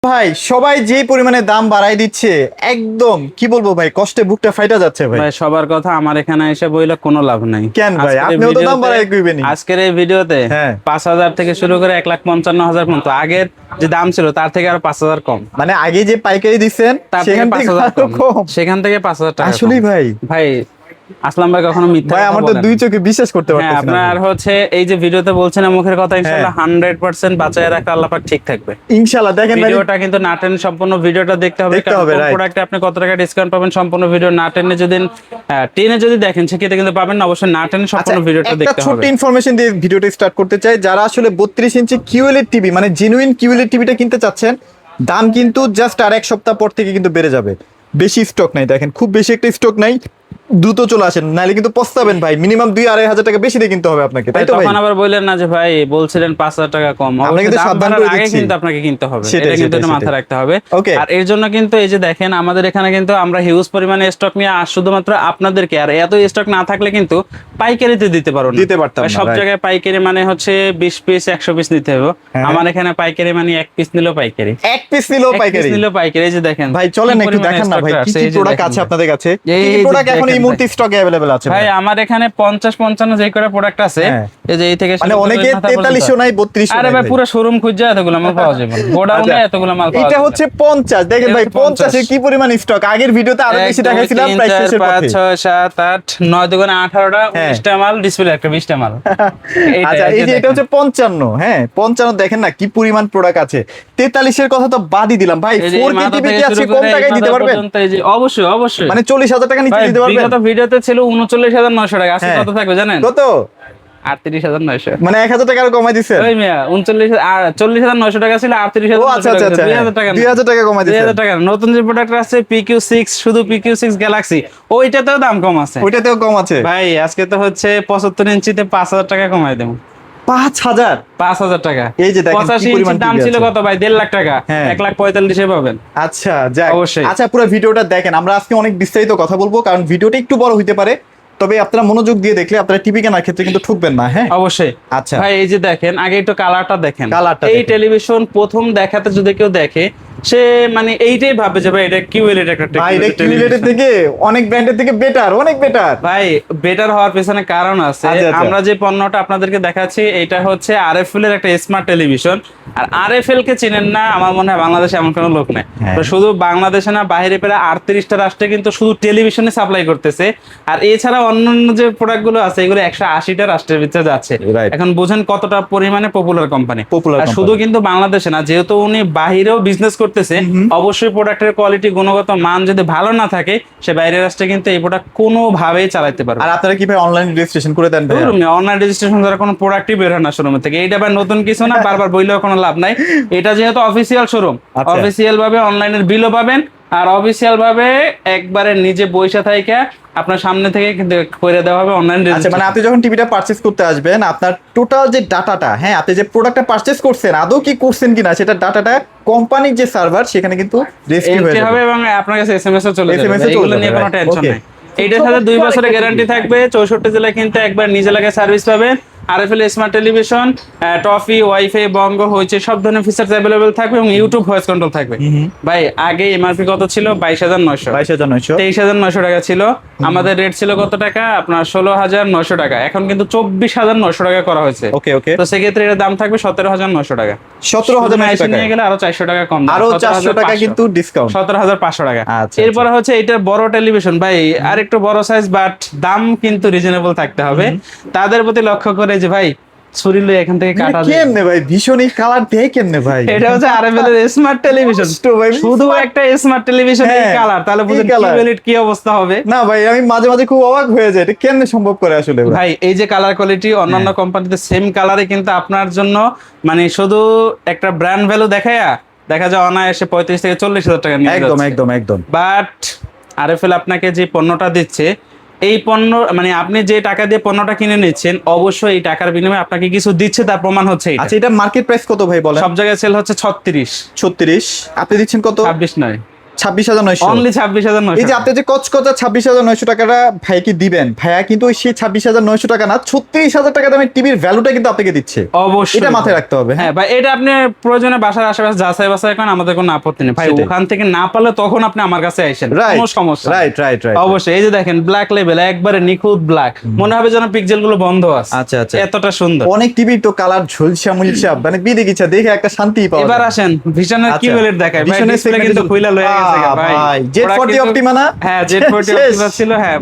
ভাই সবাই যে পরিমাণে দাম বাড়াই দিচ্ছে, একদম কি বলবো ভাই, কষ্টে বুকটা ফাইটা যাচ্ছে ভাই। ভাই সবার কথা আমার এখানে এসে বইলে কোনো লাভ নাই। কেন ভাই, আপনিও তো দাম বাড়াই কইবেনই। আজকের এই ভিডিওতে হ্যাঁ 5,000 থেকে শুরু করে 1,55,000 পর্যন্ত, আগের যে দাম ছিল তার থেকে আরো 5,000 কম। মানে আগে যে পাইকারি দিচ্ছেন তার থেকে সেখান থেকে 5,000 আরো কম। সেখান থেকে 5,000 টাকা আসলেই ভাই। ভাই আসলাম ভাই কখনো মিথ্যা ভাই কথা আমার তো বলেন না। দুই চোখে বিশ্বাস করতে হ্যাঁ পারতেছি না আপনার ভাই। হচ্ছে এই যে ভিডিওতে বলছেন না মুখের কথা, ইনশাআল্লাহ 100% বাঁচায় রাখলে আল্লাহ পাক ঠিক থাকবে। ইনশাআল্লাহ দেখেন ভাই, ভিডিওটা কিন্তু না টেনে সম্পূর্ণ ভিডিওটা দেখতে হবে, দেখতে কারণ হবে, কোন right. প্রোডাক্টে আপনি কত টাকা ডিসকাউন্ট পাবেন সম্পূর্ণ ভিডিও না টেনে যদি দেখেন সেক্ষেত্রে কিন্তু পাবেন না। অবশ্যই না টেনে আচ্ছা সম্পূর্ণ ভিডিওটা একটা দেখতে ছোট্ট হবে। ইনফরমেশন দিয়ে ভিডিওটা স্টার্ট করতে চাই। যারা আসলে 32 ইঞ্চি কিউএলইডি টিভি মানে জেনুইন কিউএলইডি টিভিটা কিনতে চাচ্ছেন, দাম কিন্তু জাস্ট আর এক সপ্তাহ পর থেকে কিন্তু বেড়ে যাবে। বেশি স্টক নাই, দেখেন খুব বেশি একটা স্টক নাই, দ্রুত চলে আসেন, নাহলে কিন্তু পস্তাবেন ভাই। মিনিমাম 2-2.5 হাজার টাকা বেশি দিয়ে কিনতে হবে আপনাকে, তাই তো ভাই? তখন আবার বললেন না যে ভাই বলছিলেন 5,000 টাকা কম, আমরা কিন্তু দাম সাবধান বাড়ার করে আগে দিচ্ছি। কিন্তু আপনাকে কিনতে হবে, সেটাই, এটা কিন্তু সেটাই, মাথায় সেটাই। রাখতে হবে। Okay. আর এর জন্য কিন্তু এই যে দেখেন আমাদের এখানে কিন্তু আমরা হিউজ পরিমাণে স্টক নিয়ে শুধুমাত্র আপনাদেরকে, আর এত স্টক না থাকলে কিন্তু পাইকারিতে দিতে পারো না, দিতে পারতাম না, সব right. জায়গায় পাইকারি মানে হচ্ছে 20 পিস 100 পিস নিতে হবে। হ্যাঁ। আমার এখানে পাইকারি মানে 1 পিস নিলেও পাইকারি, এক পিস নিলেও পাইকারি। এই যে দেখেন ভাই চলেন কি একটু পরিমাণে দেখান না stock ভাই, কি আসছে, কি এই যে প্রোডাক্ট দেখেন আছে ভাই। আপনাদের কাছে, এই কি কি যে প্রোডাক্ট এখন এই দেখেন মুহূর্তে স্টকে अवेलेबल আছে ভাই আমার এখানে 50-55 যে করে প্রোডাক্ট আছে, হ্যাঁ। এই যে এই থেকে মানে শুরু করে অনেকে ওই মাথা পর্যন্ত। 4300 নাই 3200 আরে নাই ভাই ভাই। পুরো শোরুম খুঁজে এতগুলো মাল পাওয়া যাবে না, গোডাউনে আচ্ছা, এতগুলো মাল পাওয়া এটা যাবে হচ্ছে 50, দেখেন এটা ভাই হচ্ছে 50 এর কি পরিমাণ স্টক। আগের ভিডিওতে আরো বেশি দেখাইছিলাম প্রাইস শেষের পথে। 5 6 7 8 9 দুগুণে 18টা হ্যাঁ। 19টা মাল, ডিসপ্লে একটা 20টা মাল। আচ্ছা এই যে এটা হচ্ছে 55, হ্যাঁ 55 দেখেন না কি পরিমাণ প্রোডাক্ট আছে। 43 এর কথা তো বাদই দিলাম ভাই, 4K টিভি কি আছে কম টাকায় দিতে পারবেন? অবশ্যই অবশ্যই মানে 40,000 টাকা নিচে ভাই, দিতে পারবেন? বিগত ভিডিওতে ছিল 39,900 টাকা, আজকে হ্যাঁ। কত থাকবে জানেন? কত? 38,900। মানে 1000 টাকা আরো কমাই দিছেন? ওই মিয়া 40,900 টাকা ছিল, ও 38,900 আচ্ছা আচ্ছা টাকা, আচ্ছা, 2,000 টাকা না। 2000 টাকা কমাই দিছেন। 2,000 টাকা না। নতুন যে প্রোডাক্ট আছে PQ6, শুধু PQ6 গ্যালাক্সি, ওইটাতেও দাম কম আছে ওইটাতেও কম আছে ভাই। আজকে তো হচ্ছে 75 ইঞ্চিতে 5,000 টাকা কমাই দেবো। 5000? 5,000 টাকা। এই যে দেখেন কি 85 পরিমাণ ইঞ্চির দাম টিভি ছিল আছে। কত ভাই? 1.5 লাখ টাকা, হ্যাঁ। 1,45,000 পাবেন। আচ্ছা যাক, অবশ্যই। আচ্ছা পুরো ভিডিওটা দেখেন। আমরা আজকে অনেক বিস্তারিত কথা বলবো, কারণ ভিডিওটা একটু বড় হইতে পারে, তবে আপনারা মনোযোগ দিয়ে দেখলে আপনারা টিভি কেনার ক্ষেত্রে কিন্তু ঠকবেন না। হ্যাঁ অবশ্যই। আচ্ছা ভাই এই যে দেখেন আগে একটু কালারটা দেখেন। কালারটা এই দেখেন। টেলিভিশন প্রথম দেখাতে যদি কেউ দেখে, সে মানে এইটাই ভাবে যে ভাই এটা কিউএলইডি একটা ভাই এটা টেলিভিশন। কিউএলইডি থেকে অনেক ব্র্যান্ডের থেকে বেটার, অনেক বেটার ভাই বেটার হওয়ার পেছনে কারণ আছে। আচ্ছা, আচ্ছা। আমরা যে পণ্যটা আপনাদেরকে দেখাচ্ছি এটা হচ্ছে আরএফএল এর একটা স্মার্ট টেলিভিশন। আর আরএফএল কে চিনেন না আমার মনে হয় বাংলাদেশে এমন কোনো লোক নেই। হ্যাঁ। তো শুধু বাংলাদেশে না, বাইরে প্রায় 38টা রাষ্ট্রে কিন্তু শুধু টেলিভিশনে সাপ্লাই করতেছে। আর এছাড়া অন্যান্য যে প্রোডাক্ট গুলো আছে এগুলো 180টা রাষ্ট্রের ভিতরে যাচ্ছে। Right. এখন বুঝেন কতটা পরিমাণে পপুলার কোম্পানি। Popular আর company। শুধু কিন্তু বাংলাদেশে না, যেহেতু উনি বাহিরেও বিজনেস করতেছে, অবশ্যই প্রোডাক্টের কোয়ালিটি গুণগত মান যদি ভালো না থাকে, সে বাইরের রাষ্ট্রে কিন্তু এই প্রোডাক্ট কোনোভাবেই চালাতে পারবে। আর আপনারা কি ভাই অনলাইন রেজিস্ট্রেশন করে দেন ভাই? অনলাইন রেজিস্ট্রেশন দ্বারা কোনো প্রোডাক্টই বের হয় না শোরুম থেকে। এইটা আবার নতুন কিছু না, বারবার বইলেও কোনো লাভ নাই। এটা যেহেতু অফিসিয়াল শোরুম, আচ্ছা। অফিসিয়াল ভাবে অনলাইনের বিলও পাবেন, আর অফিসিয়াল ভাবে একবারে নিজে বইসা থেকে আপনার সামনে থেকে কিন্তু করে দেওয়া হবে অনলাইন আচ্ছা মানে রেজিস্ট্রেশন। আপনি যখন টিভিটা পারচেজ করতে আসবেন, আপনার টোটাল যে ডাটাটা, হ্যাঁ আপনি যে প্রোডাক্টটা পারচেজ করছেন আদৌ কি করছেন কিনা সেটা ডাটাটা কোম্পানির যে সার্ভার সেখানে কিন্তু রেজিস্ট্রি হয়ে এন্ট্রি হবে যাবে। এবং আপনার কাছে এসএমএস ও চলে SMS যাবে। ও চলে এগুলো নিয়ে যাবে, কোনো right. Tension Okay. নাই। এইটার সাথে 2 বছরের গ্যারান্টি থাকবে। 64 জেলায় কিন্তু একবার নিজ এলাকায় সার্ভিস পাবেন। RFL smart television, Toffee, wifi, Bongo, হইছে সব ধরনের ফিচারস अवेलेबल থাকবে এবং ইউটিউব ভয়েস কন্ট্রোল থাকবে। ভাই আগে এমআরপি কত ছিল? 22,900। 22,900। 23,900 টাকা ছিল। আমাদের রেট ছিল কত টাকা? আপনার 16,900 টাকা। এখন কিন্তু 24,900 টাকা করা হয়েছে। ওকে ওকে। তো সেক্ষেত্রে এর দাম থাকবে 17,900 টাকা। 17,900 টাকা নিয়ে গেলে আরো 400 টাকা কম দাম, আরো 400 টাকা 17,500 কিন্তু ডিসকাউন্ট। 17,500 টাকা। আচ্ছা, এরপরে হচ্ছে এটা বড় টেলিভিশন ভাই, আর একটু বড় সাইজ, বাট দাম কিন্তু রিজনেবল থাকতে হবে। তাদের প্রতি লক্ষ্য করে যে ভাই ছুরি লয়ে এখান থেকে কাটা যায়। কেমনে ভাই ভীষণ এই কালার দেয় কেমনে ভাই? এটা হচ্ছে আরএফএল এর স্মার্ট টেলিভিশন। কষ্ট ভাই, শুধু smart- একটা স্মার্ট টেলিভিশন এই হ্যাঁ, কালার, তাহলে এই বুঝেন colour। কিউএলইডি কি অবস্থা হবে। না ভাই আমি মাঝে মাঝে খুব অবাক হয়ে যায়, এটা কেমনে সম্ভব করে আসলে ভাই? ভাই এই যে কালার কোয়ালিটি অন্যান্য কোম্পানিতে সেম কালারে কিন্তু আপনার জন্য মানে শুধু একটা ব্র্যান্ড ভ্যালু দেখায়া দেখা যায় অনায়াসে 35 থেকে 40,000 টাকা নিয়ে একদম যাচ্ছে। একদম একদম। বাট আরএফএল আপনাকে যে পণ্যটা দিচ্ছে, এই পণ্য মানে আপনি যে টাকা দিয়ে পণ্যটা কিনে নিচ্ছেন, অবশ্যই এই টাকার বিনিময়ে আপনাকে কিছু দিচ্ছে, তার প্রমাণ হচ্ছে এটা। আচ্ছা এটা মার্কেট প্রাইস কত ভাই বলেন? সব জায়গায় সেল হচ্ছে 36। 36, আপনি দিচ্ছেন কত? 26 নয়, 26,900 অনলি 26,900 এই যে আপনি যে কচকচা 26,900 টাকাটা ভাইকে দিবেন, ভাইয়া কিন্তু ওই সেই 26,900 টাকা না 36,000 টাকা দামের টিভির ভ্যালুটা কিন্তু আপনাকে দিচ্ছে। অবশ্যই এটা মাথায় রাখতে হবে। হ্যাঁ ভাই, এটা আপনি প্রয়োজনে বাসার আশেপাশে যাচাই বাছাই করেন, আমাদের কোনো আপত্তি নেই ভাই। সেটাই। ওখান থেকে না পারলে তখন আপনি আমার কাছে আসেন, রাইট কোনো সমস্যা নেই। রাইট রাইট রাইট অবশ্যই। এই যে দেখেন ব্ল্যাক লেভেল, একবারে নিখুঁত ব্ল্যাক, মনে হবে যেন পিক্সেল গুলো বন্ধ আছে। আচ্ছা আচ্ছা। এতটা সুন্দর। অনেক টিভি তো কালার ঝলসা মুলসা, মানে বিদিকিছা দেখে একটা শান্তি পাওয়া এবার যায়। আসেন ভিশনের আচ্ছা। কিউএলইডি দেখায় ভাই। ভিশনের ডিসপ্লে segment কিন্তু এ- খুইলা লয়ে গেছে গা ভাই। Z40 ওরা কিন্তু- Optima না? হ্যাঁ Z40 শেষ। Optima ছিল, হ্যাঁ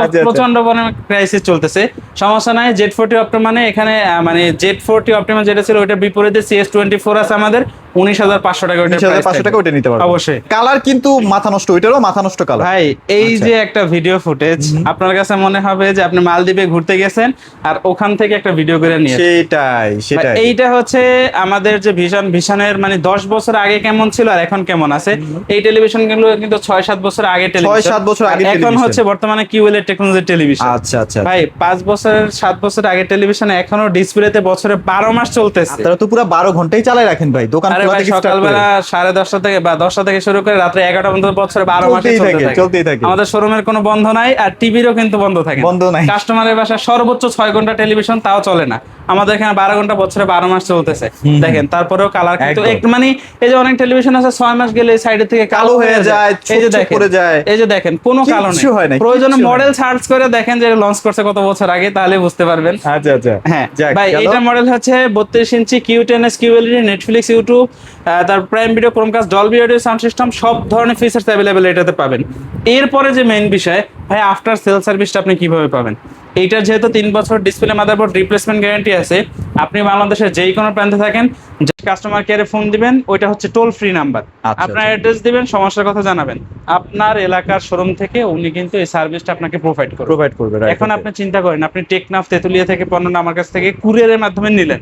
আচ্ছা। প্রচন্ড পরিমাণে ক্রাইসিস চলতেছে। সমস্যা নাই, Z40 Optima মানে এখানে মানে Z40 Optima যেটা ছিল ওইটার বিপরীতে CS24 আছে আমাদের 19,500 টাকা, ওইটার 19,500 টাকা ওটা নিতে পারবেন। অবশ্যই। কালার কিন্তু মাথা নষ্ট, ওইটারও মাথা নষ্ট কালার। ভাই এই আচ্ছা। যে একটা ভিডিও ফুটেজ আপনার কাছে মনে হবে যে আপনি মালদ্বীপে ঘুরতে গেছেন আর ওখান থেকে একটা ভিডিও করে নিয়ে সেটাই সেটাই। এইটা হচ্ছে আমাদের যে ভিশনের মানে 10 বছর আগে কেমন ছিল আর এখন কেমন আছে। এই টেলিভিশন গুলো কিন্তু 6-7 বছর আগে টেলিভিশন, 6-7 বছর আগে এখন টেলিভিশন। হচ্ছে বর্তমানে কিউএল এর টেকনোলজি টেলিভিশন। আচ্ছা আচ্ছা। ভাই 5 বছর 7 বছর আগে টেলিভিশন এখনো ডিসপ্লেতে বছরে 12 মাস চলতেছে। তারা তো পুরো 12 ঘন্টাই চালায় রাখেন ভাই, দোকান আরে খোলা ভাই থেকে start করে। সকালবেলা 10:30 থেকে বা 10টা থেকে শুরু করে রাত্রে 11টা পর্যন্ত বছরে 12 মাস চলতেই থাকে। আমাদের শোরুমের কোনো বন্ধ নাই, আর টিভিরও কিন্তু বন্ধ থাকে না। বন্ধ নাই। কাস্টমারের বাসায় সর্বোচ্চ 6 ঘন্টা টেলিভিশন, তাও চলে না। আমাদের এখানে 12 ঘন্টা বছরে 12 মাস চলতেছে। দেখেন তারপরেও কালার কিন্তু একদম। একটু মানে এই যে অনেক টেলিভিশন আছে 6 মাস গেলে সাইডে থেকে কালো হয়ে যায়, এই যে ছোপ ছোপ দেখেন পড়ে যায়। এই যে দেখেন কোনো কালো কিচ্ছু হয় নেই। না, প্রয়োজনে কিচ্ছু হয় মডেল সার্চ করে দেখেন যে লঞ্চ করছে কত বছর আগে, তাহলে বুঝতে পারবেন। আচ্ছা আচ্ছা। হ্যাঁ যাক, ভাই, গেল। এটা মডেল হচ্ছে 32 ইঞ্চি Q10s QLED, নেটফ্লিক্স, ইউটিউব, তার prime video, Chromecast, Dolby audio sound system, সব ধরনের ফিচার্স অ্যাভেলেবেল এটাতে পাবেন। এরপরে যে মেইন বিষয় ভাই, আফটার সেল সার্ভিসটা আপনি কিভাবে পাবেন। এইটার যেহেতু 3 বছর ডিসপ্লে মাদারবোর্ড রিপ্লেসমেন্ট গ্যারান্টি আছে, আপনি বাংলাদেশের যেই কোনো প্রান্তে থাকেন কাস্টমার কেয়ারে ফোন দিবেন, ওইটা হচ্ছে টোল ফ্রি নাম্বার। আচ্ছা, আপনার আচ্ছা। অ্যাড্রেস দিবেন, সমস্যার কথা জানাবেন, আপনার এলাকার শোরুম থেকে উনি কিন্তু এই সার্ভিসটা আপনাকে প্রোভাইড করবে। right, এখন okay. আপনি চিন্তা করেন, আপনি টেকনাফ তেতুলিয়া থেকে পণ্যটা আমার কাছ থেকে কুরিয়ারের মাধ্যমে নিলেন,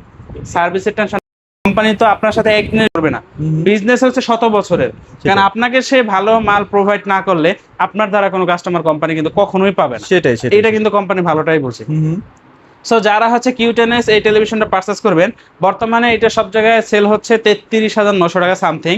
সার্ভিসের টেনশন, কোম্পানি তো আপনার সাথে একদিনে করবে না, বিজনেস হচ্ছে 100 বছরের। কারণ আপনাকে সে ভালো মাল প্রোভাইড না করলে আপনার দ্বারা কোনো কাস্টমার কোম্পানি কিন্তু কখনোই পাবে না। সেটাই সেটাই। এটা কিন্তু কোম্পানি ভালোটাই বোঝে। সো যারা হচ্ছে Q10s এই টেলিভিশনটা পারচেজ করবেন, বর্তমানে এটা সব জায়গায় সেল হচ্ছে 33,900 টাকা সামথিং।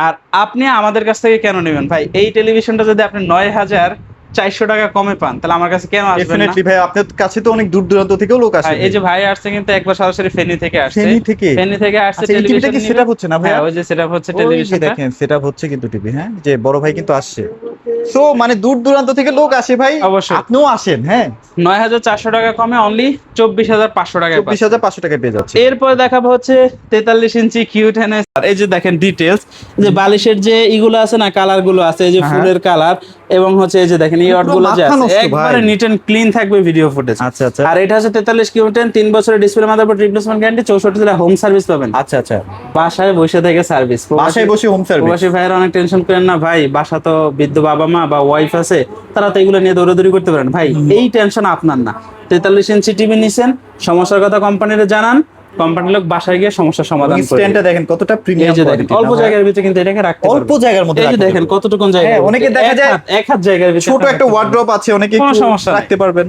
আর আপনি আমাদের কাছ থেকে কেন নেবেন ভাই? এই টেলিভিশনটা যদি আপনি 9,400 টাকা কমে পান, তাহলে আমার কাছে কেন আসবেন না? ডেফিনেটলি ভাই, আপনার কাছে তো অনেক দূর দূরান্ত থেকেও লোক আসে। ভাই, এই যে ভাই আসছে কিন্তু একবার সরাসরি ফেনী থেকে আসছে। ফেনী থেকে? ফেনী থেকে আসছে। আচ্ছা, এই টিভিটা কি সেটআপ হচ্ছে না ভাই? হ্যাঁ, ওই যে সেটআপ হচ্ছে ওই যে টেলিভিশনটা। দেখেন সেটআপ হচ্ছে কিন্তু টিভি, হ্যাঁ, যে বড় ভাই কিন্তু আসছে। সো মানে দূর দূরান্ত থেকে লোক আসে ভাই, অবশ্যই। আপনিও আসেন। হ্যাঁ, 9,400 টাকা কমে অনলি 24,500 টাকায় পাচ্ছেন। 24,500 টাকায় পেয়ে যাচ্ছে। এরপরে দেখাবো হচ্ছে 43 ইঞ্চি Q10s। আর এই যে দেখেন ডিটেলস, যে বালিশের যে ইগুলো আছে না, কালার গুলো আছে, এই যে হ্যাঁ। ফুলের কালার, এবং হচ্ছে এই যে দেখেন এই পুরো গুলো যে মাথা আছে নষ্ট একবারে ভাই। নিট এন্ড ক্লিন থাকবে ভিডিও ফুটেজ। আচ্ছা আচ্ছা। আর এটা হচ্ছে 43 Q10, 3 বছরের ডিসপ্লে মাদারবোর্ড রিপ্লেসমেন্ট গ্যারান্টি, 64 জেলা হোম সার্ভিস পাবেন। আচ্ছা আচ্ছা। বাসায় বসে থেকে সার্ভিস। বাসায় বসে হোম সার্ভিস। প্রবাসী ভাইয়েরা অনেক টেনশন করেন না ভাই, বাসা তো বৃদ্ধ বাবা মা বা ওয়াইফ আছে, তারা তো এগুলো নিয়ে দৌড়াদৌড়ি করতে পারেন। ভাই এই টেনশন আপনার না। 43 ইঞ্চি টিভি নিছেন, সমস্যার কথা কোম্পানিতে জানান, কোম্পানির লোক বাসায় গিয়ে সমস্যার সমাধান করে স্ট্যান্ডটা দেখেন কতটা এই প্রিমিয়াম যে দেখেন কোয়ালিটি। অল্প জায়গার ভিতরে কিন্তু এটাকে রাখতে পারবেন। অল্প জায়গার মধ্যে এই যে রাখতে দেখেন পারবেন। কতটুকু জায়গা। হ্যাঁ, অনেকে দেখা যায় এক হাত জায়গার ভিতরে ছোট একটা ওয়ার্ড্রপ আছে, অনেকে কোনো একটু সমস্যা নাই। রাখতে পারবেন।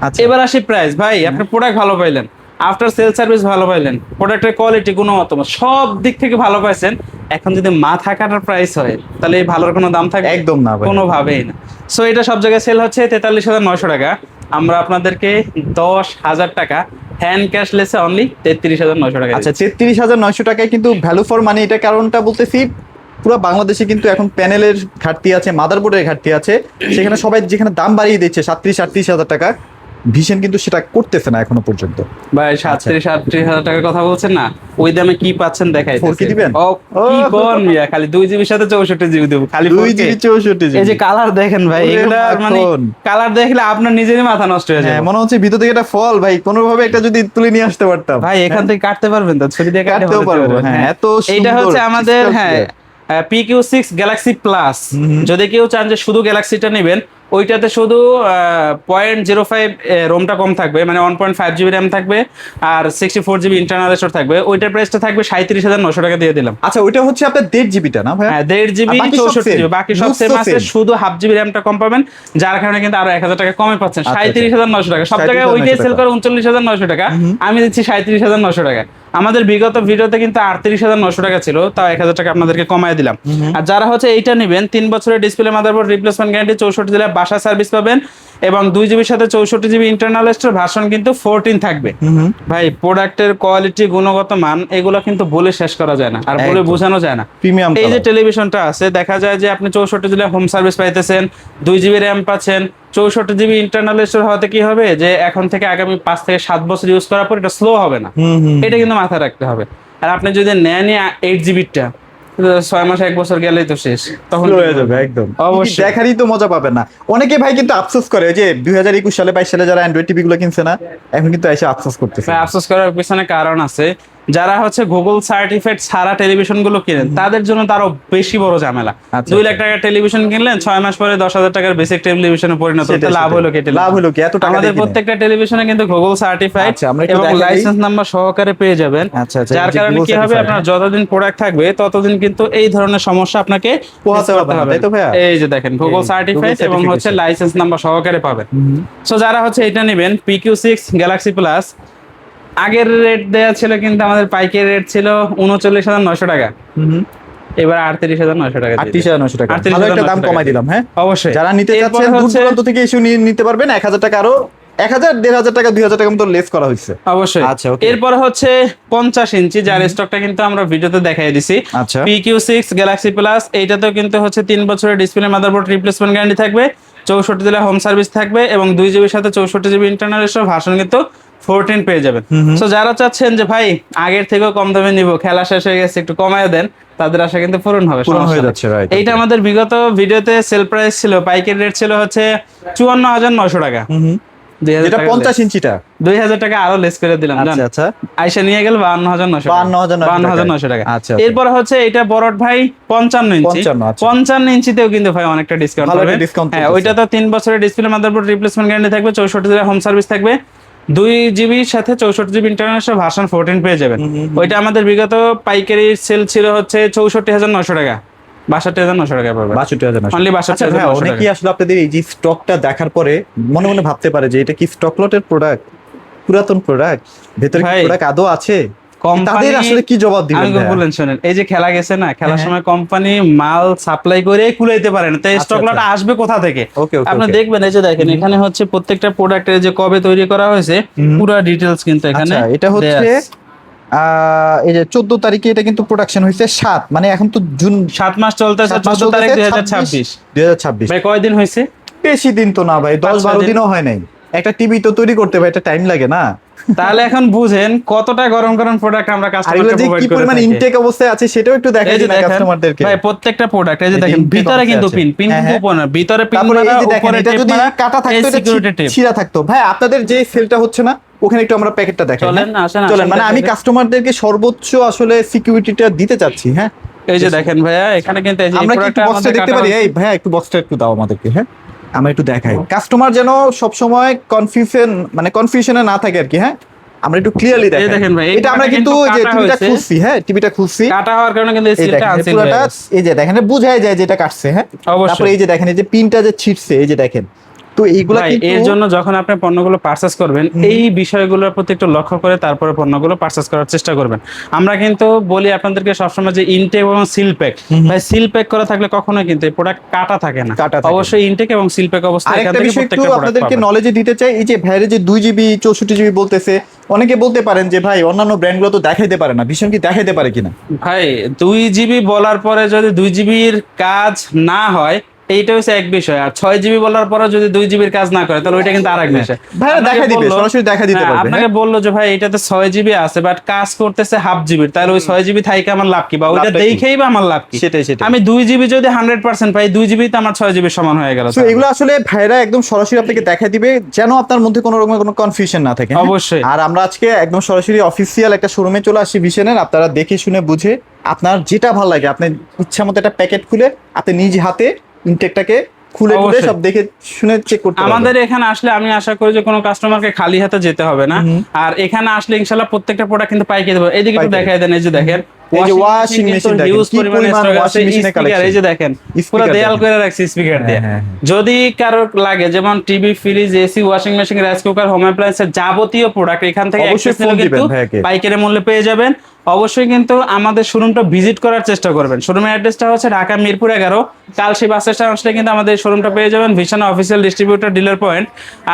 আচ্ছা, এবার আসি প্রাইস। ভাই আপনি প্রোডাক্ট ভালো পাইলেন, আফটার সেল সার্ভিস ভালো পাইলেন, প্রোডাক্টের কোয়ালিটি, গুণগত মান সব দিক থেকে ভালো পাইছেন। এখন যদি মাথা কাটার প্রাইস হয়, তাহলে এই ভালোর কোনো দাম থাকবে? একদম না ভাই। কোনোভাবেই না। সো এটা সব জায়গায় সেল হচ্ছে 43,900 টাকা। আমরা আপনাদেরকে 10,000 টাকা হ্যান্ড ক্যাশ লেসে অনলি 33,900 টাকা। আচ্ছা, 33,900 টাকায় কিন্তু ভ্যালু ফর মানি। এটা কারণটা বলতেছি, পুরো বাংলাদেশে কিন্তু এখন প্যানেলের ঘাটতি আছে, মাদারবোর্ডের ঘাটতি আছে। সেখানে সবাই যেখানে দাম বাড়িয়ে দিচ্ছে 37-38 টাকা, ভিশন কিন্তু সেটা করতেছে না এখনো পর্যন্ত। ভাই 37-38 টাকার কথা বলছেন না, ওই দামে কি পাচ্ছেন দেখাই। 4K দিবেন? ও কি কোন মিয়া, খালি 2 জিবির সাথে 64 জিবি দেব, খালি 2 GB 64 এই যে GB। কালার দেখেন ভাই, ওরে এগুলা মানে মাখন। কালার দেখলে আপনার নিজেরই মাথা নষ্ট হয়ে হ্যাঁ, যাবে। মনে হচ্ছে ভিতর থেকে একটা ফল ভাই, কোনোভাবে একটা যদি তুলে নিয়ে আসতে পারতাম। ভাই এখান থেকে কাটতে পারবেন তো, ছুরি দিয়ে কাটতে কাটতেও পারবো, হ্যাঁ, এত এইটা সুন্দর, হচ্ছে আমাদের crystal হ্যাঁ clear। PQ6 Galaxy plus. যদি কেউ চান যে শুধু গ্যালাক্সিটা নেবেন, ওইটাতে শুধু 0.05 রোমটা কম থাকবে, মানে 1.5 জিবি র্যাম থাকবে আর 64 জিবি ইন্টারনাল স্টোরেজ থাকবে। ওইটার প্রাইসটা থাকবে 37,900 টাকা দিয়ে দিলাম। আচ্ছা, ওইটা হচ্ছে আপনার 1.5 জিবিটা না ভাই? হ্যাঁ 1.5 জিবি আর বাকি সব 64 জিবি, same? বাকি সব সেম আছে, শুধু হাফ জিবি র্যামটা কম পাবেন, যার কারণে কিন্তু আরো 1000 টাকা কমে পাচ্ছেন। আচ্ছা, 37,900 টাকা, সব জায়গায় ওইটাই সেল করে 39,900 টাকা, আমি দিচ্ছি 37,900 টাকা। আমাদের বিগত ভিডিওতে কিন্তু 38,900 টাকা ছিল, তাও 1000 টাকা আপনাদেরকে কমায় দিলাম। আর যারা হচ্ছে এইটা নেবেন, 3 বছরের ডিসপ্লে, মাদারবোর্ড রিপ্লেসমেন্ট গ্যারান্টি, 64 জেলায় বাসা সার্ভিস পাবেন এবং 2 জিবির সাথে 64 জিবি ইন্টারনাল স্টোরেজ, ভার্সন কিন্তু 14 থাকবে। ভাই প্রোডাক্টের কোয়ালিটি, গুণগত মান, এগুলো কিন্তু বলে শেষ করা যায় না আর বলে বোঝানো যায় না। প্রিমিয়াম এই যে টেলিভিশনটা আছে, দেখা যায় যে আপনি 64 জেলায় হোম সার্ভিস পাইতেছেন, 2 জিবি র্যাম পাচ্ছেন, 64 জিবি ইন্টারনাল স্টোরেজ হওয়াতে কি হবে যে এখন থেকে আগামী 5 থেকে 7 বছর ইউজ করার পর এটা স্লো হবে না, এটা কিন্তু মাথায় রাখতে হবে। আর আপনি যদি নেন 8 জিবিটা, 6 মাস 1 বছর গেলেই তো শেষ, তখন হয়ে যাবে একদম। অবশ্যই দেখারই তো মজা পাবেন না। অনেকে ভাই কিন্তু আফসোস করে যে 2021 সালে 22 সালে যারা অ্যান্ড্রয়েড টিভি গুলো কিনছে না, এখন কিন্তু এসে আফসোস করতেছে। ভাই আফসোস করার পিছনে কারণ আছে। যারা হচ্ছে গুগল সার্টিফাইড ছাড়া টেলিভিশন গুলো কিনেন, তাদের জন্য তো আরো বেশি বড় ঝামেলা। 2 লাখ টাকার টেলিভিশন কিনলেন, 6 মাস পরে 10,000 টাকার বেসিক টেলিভিশনে পরিণত হতে, লাভ হলো কি? লাভ হলো কি? এত টাকা আমাদের প্রত্যেকটা টেলিভিশনে কিন্তু গুগল সার্টিফাইড এবং লাইসেন্স নাম্বার সহকারে পেয়ে যাবেন। যার কারণে কি হবে, আপনার যতদিন প্রোডাক্ট থাকবে ততদিন কিন্তু এই ধরনের সমস্যা আপনাকে পোহাতে হবে। এই যে দেখেন গুগল সার্টিফাইড এবং হচ্ছে লাইসেন্স নাম্বার সহকারে পাবেন। সো যারা হচ্ছে এটা নেবেন, PQ6 গ্যালাক্সি প্লাস, আগের রেট দেয়া ছিল কিন্তু আমাদের পাইকারি রেট ছিল 39,900 টাকা, এবার 38,900 টাকা, 38,900 টাকা। ভালো একটা দাম কমাই দিলাম। হ্যাঁ অবশ্যই, যারা নিতে চাচ্ছেন দূর দূরান্ত থেকে এসে নিতে পারবেন। 1000 টাকা, আরো 1000, 1500 টাকা, 2000 টাকা মতো লেস করা হয়েছে। অবশ্যই। আচ্ছা, এরপর হচ্ছে 50 ইঞ্চি, যার স্টকটা কিন্তু আমরা ভিডিওতে দেখাই দিছি। আচ্ছা, PQ6 গ্যালাক্সি প্লাস, এইটাতেও কিন্তু হচ্ছে 3 বছরের ডিসপ্লে, মাদারবোর্ড রিপ্লেসমেন্ট গ্যারান্টি থাকবে, 64 জেলা হোম সার্ভিস থাকবে এবং 2 জিবির সাথে 64 জিবি ইন্টারনাল স্টোরেজ, ভার্সন কিন্তু 14 পেয়ে যাবেন। সো যারা চাচ্ছেন যে ভাই আগের থেকেও কম দামে নিব, খেলা শেষ হয়ে গেছে, একটু কমায় দেন, তাদের আশা কিন্তু পূরণ হবে, হয়ে যাচ্ছে। এইটা আমাদের বিগত ভিডিওতে সেল প্রাইস ছিল, পাইকারি রেট ছিল হচ্ছে 54,900 টাকা, যেটা 50 ইঞ্চিটা 2,000 টাকা আরো লেস করে দিলাম। আচ্ছা, আইসা নিয়ে গেল 52,900 টাকা। এরপর হচ্ছে এটা বড়ট ভাই 55 ইঞ্চি, 55 ইঞ্চিতেও কিন্তু ভাই অনেকটা ডিসকাউন্ট পাবেন। হ্যাঁ, ওইটা তো 3 বছরের ডিসপ্লে, মাদারবোর্ড রিপ্লেসমেন্ট গ্যারান্টি থাকবে, 64 জেলা হোম সার্ভিস থাকবে, 2 জিবির সাথে 64 জিবি ইন্টারন্যাশনাল, ভার্সন 14 পেয়ে যাবেন। ওইটা আমাদের বিগত পাইকারি সেল ছিল হচ্ছে 64,900 টাকা, 62,900 টাকা পাবে, 62,900 অনলি 62,900 টাকা। অনেকেই আসলে আপনাদের এই যে স্টকটা দেখার পরে মনে মনে ভাবতে পারে যে এটা কি স্টক লটের প্রোডাক্ট, পুরাতন প্রোডাক্ট, ভেতরে কি প্রোডাক্ট আদৌ আছে? তাদের আসলে কি জবাব দিবেন? আমি বলেন শুনেন, এই যে খেলা গেছে না, খেলার সময় কোম্পানি মাল সাপ্লাই করে কুলাইতে পারে না, তো স্টক লট আসবে কোথা থেকে? আপনি দেখবেন, এই যে দেখেন এখানে হচ্ছে প্রত্যেকটা প্রোডাক্টের যে কবে তৈরি করা হয়েছে পুরো ডিটেইলস কিন্তু এখানে। এটা হচ্ছে এই যে 14 তারিখে এটা কিন্তু প্রোডাকশন হয়েছে 7, মানে এখন তো জুন, 7 মাস চলতেছে, 14 তারিখ 2026। ভাই কয়দিন হয়েছে? বেশি দিন তো না ভাই, 10-12 দিনও হয় নাই। একটা টিভি তো তৈরি করতে ভাই একটা টাইম লাগে না? তাহলে এখন বুঝেন কতটা গরম গরম প্রোডাক্ট আমরা কাস্টমারকে প্রোভাইড করি, কি পরিমাণ ইনটেক অবস্থায় আছে সেটাও একটু দেখাই দিন কাস্টমারদেরকে। ভাই প্রত্যেকটা প্রোডাক্ট এই যে দেখেন, ভিতরে কিন্তু পিন কিন্তু উপরে, ভিতরে পিন মারা, উপরে টেপ মারা, কাটা থাকতো, এটা ছিঁড়া থাকতো। ভাই আপনাদের যে সেলটা হচ্ছে না, ওখানে একটু আমরা প্যাকেটটা দেখাই। চলেন, মানে আমি কাস্টমারদেরকে সর্বোচ্চ আসলে সিকিউরিটিটা দিতে চাচ্ছি। হ্যাঁ, এই যে দেখেন ভাইয়া, এখানে কিন্তু এই যে প্রোডাক্টটা বক্সটা দেখতে পারি। এই ভাইয়া একটু বক্সটা একটু দাও আমাদেরকে। হ্যাঁ, আমরা একটু দেখাই, কাস্টমার যেন সব সময় কনফিউশনে না থাকে আর কি। হ্যাঁ, আমরা একটু ক্লিয়ারলি দেখাই। দেখেন ভাই, এটা আমরা কিন্তু যে টিভিটা খুলছি, হ্যাঁ টিভিটা খুলছি, কাটা হওয়ার কারণে কিন্তু এই সিলটা আনসিল হয়ে গেছে। এই যে দেখেন, বোঝাই যায় যে এটা কাটছে। হ্যাঁ, তারপরে এই যে দেখেন, এই যে পিনটা যে ছিটছে, এই যে দেখেন। তো এইগুলা কিন্তু এর জন্য যখন আপনি পণ্যগুলো পারচেজ করবেন, এই বিষয়গুলোর প্রতি একটু লক্ষ্য করে তারপরে পণ্যগুলো পারচেজ করার চেষ্টা করবেন। আমরা কিন্তু বলি আপনাদেরকে সবসময় যে ইনটেক এবং সিল প্যাক, ভাই সিল প্যাক করা থাকলে কখনোই কিন্তু এই প্রোডাক্ট কাটা থাকে না, অবশ্যই ইনটেক এবং সিল প্যাক অবস্থায়। এখান থেকে প্রত্যেকটা প্রোডাক্ট আপনাদেরকে নলেজে দিতে চাই, এই যে ভাইরে যে 2 জিবি 64 জিবি বলতেছে, অনেকে বলতে পারেন যে ভাই অন্যান্য ব্র্যান্ডগুলো তো দেখাইতে পারে না, ভীষণ কি দেখাইতে পারে কিনা? ভাই 2 জিবি বলার পরে যদি 2 জিবির কাজ না হয়, এইটা হচ্ছে এক বিষয়, আর 6 জিবি বলার পরে যদি 2 জিবির কাজ না করে, তাহলে ওইটা কিন্তু আরেক বিষয়। ভাই দেখাই দিবে, সরাসরি দেখা দিতে পারবে। আপনাকে বললো যে ভাই এটাতে 6 জিবি আছে বাট কাজ করতেছে হাফ জিবির, তাহলে ওই 6 জিবি থাইকে আমার লাভ কি, বা ওইটা দেখেই বা আমার লাভ কি? সেটাই। আমি 2 জিবি যদি 100% পাই, 2 জিবি তো আমার 6 জিবির সমান হয়ে গেল। তো এগুলো আসলে ভাইরা একদম সরাসরি আপনাকে দেখাই দিবে, যেন আপনার মধ্যে কোনো রকমের কোনো কনফিউশন না থাকে। অবশ্যই। আর আমরা আজকে একদম সরাসরি অফিসিয়াল একটা শোরুমে চলে আসি ভিশনের, আপনারা দেখে শুনে বুঝে আপনার যেটা ভালো লাগে আপনি ইচ্ছা মতো একটা প্যাকেট খুলে আপনি নিজ হাতে ইনটেকটাকে খুলে টুলে অবশ্যই। সব দেখে শুনে চেক করতে পারবেন। আমাদের এখানে আসলে আমি আশা করি যে কোনো কাস্টমারকে খালি হাতে যেতে হবে না। আর এখানে আসলে ইনশাআল্লাহ প্রত্যেকটা প্রোডাক্ট কিন্তু পাইকারি দেবো। এদিকে একটু পাইকারি। দেখাই দেন, এই যে দেখেন এই যে ওয়াশিং মেশিন দেখেন হিউজ কি পরিমাণে পরিমাণ স্টক আছে। ওয়াশিং মেশিনের স্পিকার কালেকশন। এই যে দেখেন পুরো Speaker দেয়াল দেখেন। করে রাখছি স্পিকার দিয়ে। হ্যাঁ। যদি কারো লাগে যেমন TV, fridge, AC, washing machine, rice cooker, home অ্যাপ্লায়েন্সের যাবতীয় প্রোডাক্ট এখান থেকে অবশ্যই access নিলে ফোন দিবেন কিন্তু ভাইয়াকে। পাইকারি মূল্যে পেয়ে যাবেন। অবশ্যই কিন্তু আমাদের শোরুমটা ভিজিট করার চেষ্টা করবেন। শোরুমের অ্যাড্রেসটা হচ্ছে ঢাকা মিরপুর 11, কালশী বাস স্ট্যান্ড আসলে কিন্তু আমাদের শোরুমটা পেয়ে যাবেন, Vision official distributor dealer point.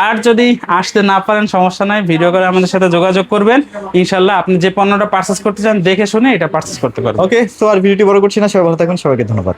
আর যদি আসতে না পারেন সমস্যা নাই, ভিডিও করে আমাদের সাথে যোগাযোগ করবেন। ইনশাল্লাহ আপনি যে পণ্যটা পারচেস করতে চান দেখে শুনে এটা পারচেস করতে পারবেন। ওকে, সো আর ভিডিওটি বড় করছি না, সবাই ভালো থাকবেন, সবাইকে ধন্যবাদ।